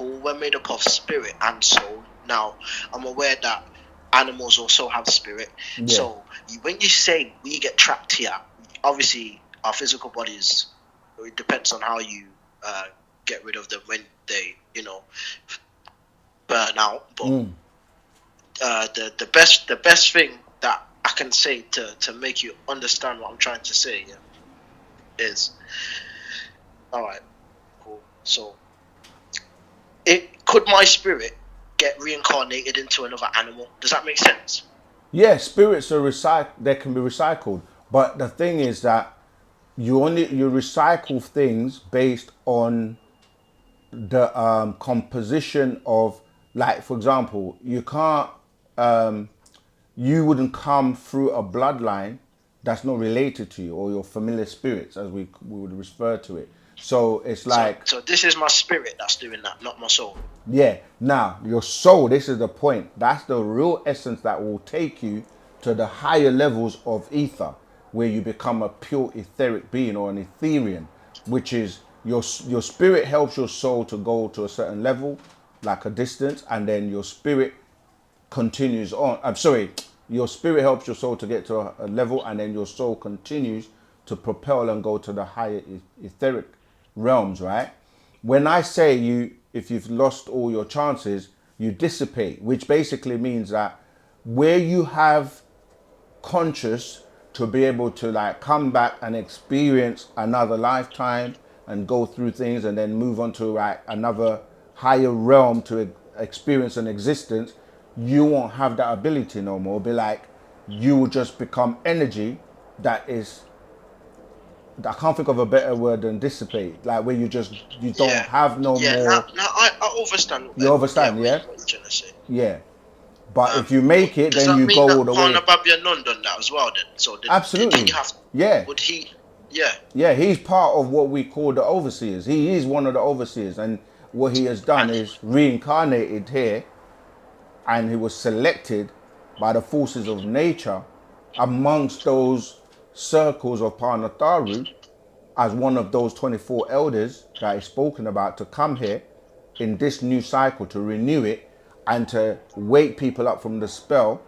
physical, we're made up of spirit and soul. Now, I'm aware that animals also have spirit. Yeah. So when you say we get trapped here, obviously our physical bodies, it depends on how you get rid of them when they, burn out. But the best thing that I can say to make you understand what I'm trying to say, is, all right, cool. So, could my spirit get reincarnated into another animal? Does that make sense? Yeah, spirits are they can be recycled. But the thing is that you recycle things based on the composition of, like, for example, you can't you wouldn't come through a bloodline that's not related to you, or your familiar spirits, as we would refer to it. So it's like, So this is my spirit that's doing that, not my soul. yeah, now your soul, this is the point. That's the real essence that will take you to the higher levels of ether, where you become a pure etheric being, or an Etherean, which is your spirit helps your soul to go to a certain level, like a distance, and then your spirit continues on. I'm sorry, your spirit helps your soul to get to a level, and then your soul continues to propel and go to the higher etheric realms, right? When I say if you've lost all your chances, you dissipate, which basically means that where you have conscious to be able to, like, come back and experience another lifetime and go through things and then move on to, like, another higher realm to experience an existence, you won't have that ability no more. It'll be like you will just become energy that is, I can't think of a better word than dissipate, like where you don't have no more. Now I understand. You understand, What yeah? you're trying to say. Yeah. But if you make it, Does then that you mean go that all the way. Pana Babyanon done that as well? Then, so did he Absolutely. have? Yeah. Would he? Yeah. Yeah, he's part of what we call the overseers. He is one of the overseers, and what he has done And is reincarnated here, and he was selected by the forces of nature amongst those circles of Panataru as one of those 24 elders that is spoken about, to come here in this new cycle to renew it, and to wake people up from the spell,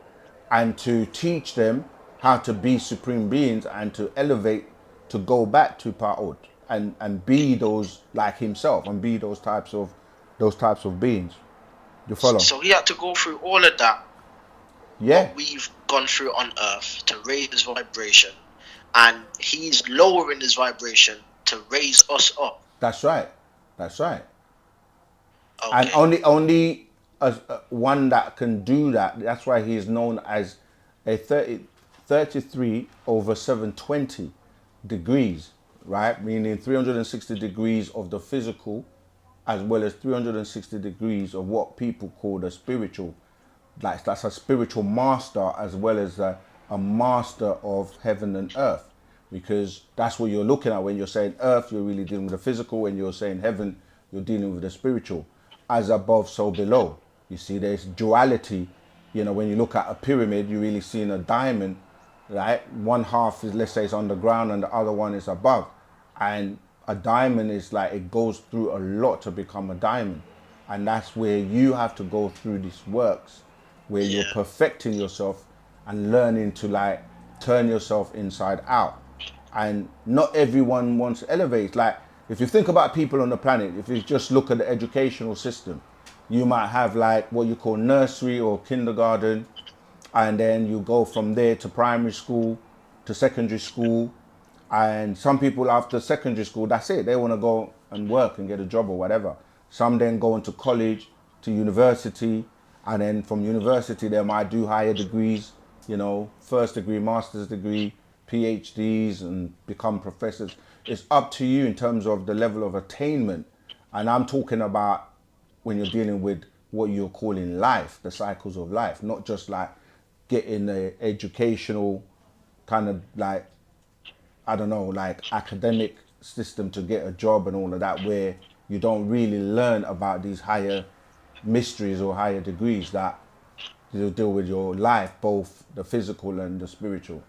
and to teach them how to be supreme beings, and to elevate, to go back to Pa'od, and be those like himself, and be those types of beings. You follow? so he had to go through all of that, Yeah, what we've gone through on Earth, to raise his vibration, and he's lowering his vibration to raise us up. that's right. That's right. And Okay. only one that can do that. That's why he is known as a 33 over 720 degrees, right? Meaning 360 degrees of the physical, as well as 360 degrees of what people call the spiritual. Like, that's a spiritual master, as well as a master of heaven and earth. Because that's what you're looking at when you're saying earth, you're really dealing with the physical. When you're saying heaven, you're dealing with the spiritual. As above, so below. You see, there's duality. When you look at a pyramid, you're really seeing a diamond, right? One half is, let's say, it's underground, and the other one is above. And a diamond is like, it goes through a lot to become a diamond. And that's where you have to go through these works, where you're Yeah. perfecting yourself and learning to, like, turn yourself inside out. And not everyone wants to elevate. Like, if you think about people on the planet, if you just look at the educational system, you might have, like, what you call nursery or kindergarten, and then you go from there to primary school, to secondary school. And some people, after secondary school, that's it, they want to go and work and get a job or whatever. Some then go into college, to university, and then from university they might do higher degrees, first degree, master's degree, PhDs, and become professors. It's up to you in terms of the level of attainment. And I'm talking about when you're dealing with what you're calling life, the cycles of life, not just like getting a educational kind of, like, I don't know, like academic system to get a job and all of that, where you don't really learn about these higher mysteries or higher degrees that deal with your life, both the physical and the spiritual.